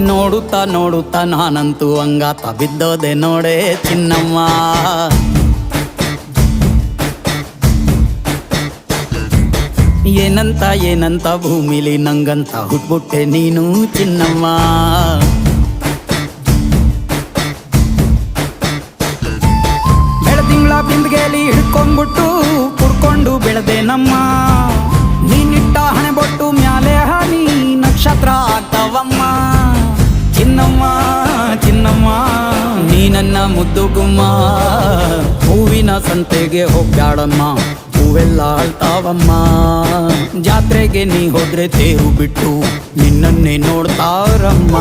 ನೋಡುತ್ತಾ ನೋಡುತ್ತಾ ನಾನಂತೂ ಹಂಗಾತ ಬಿದ್ದೋದೆ ನೋಡೆ ಚಿನ್ನಮ್ಮ. ಏನಂತ ಏನಂತ ಭೂಮಿಲಿ ನಂಗಂತ ಹುಟ್ಬಿಟ್ಟೆ ನೀನು ಚಿನ್ನಮ್ಮ. ಬೆಳದಿಂಗಳ ಬಿಂದಿಗೆಲಿ ಹಿಡ್ಕೊಂಡ್ಬಿಟ್ಟು ಕುಡ್ಕೊಂಡು ಬೆಳೆದೆ ನಮ್ಮ. ನೀನಿಟ್ಟ ಹಣೆ ಬೊಟ್ಟು ಮ್ಯಾಲೆ ಹನಿ ನಕ್ಷತ್ರ ಆಗ್ತಾವಮ್ಮ. ಚಿನ್ನಮ್ಮ ಚಿನ್ನಮ್ಮ ನೀ ನನ್ನ ಮುದ್ದು ಗುಮ್ಮ. ಹೂವಿನ ಸಂತೆಗೆ ಹೋಗ್ಯಾಡಮ್ಮ, ಹೂವೆಲ್ಲ ಅಳ್ತಾವಮ್ಮ. ಜಾತ್ರೆಗೆ ನೀ ಹೋದ್ರೆ ತೇರು ಬಿಟ್ಟು ನಿನ್ನನ್ನೇ ನೋಡ್ತಾರಮ್ಮ.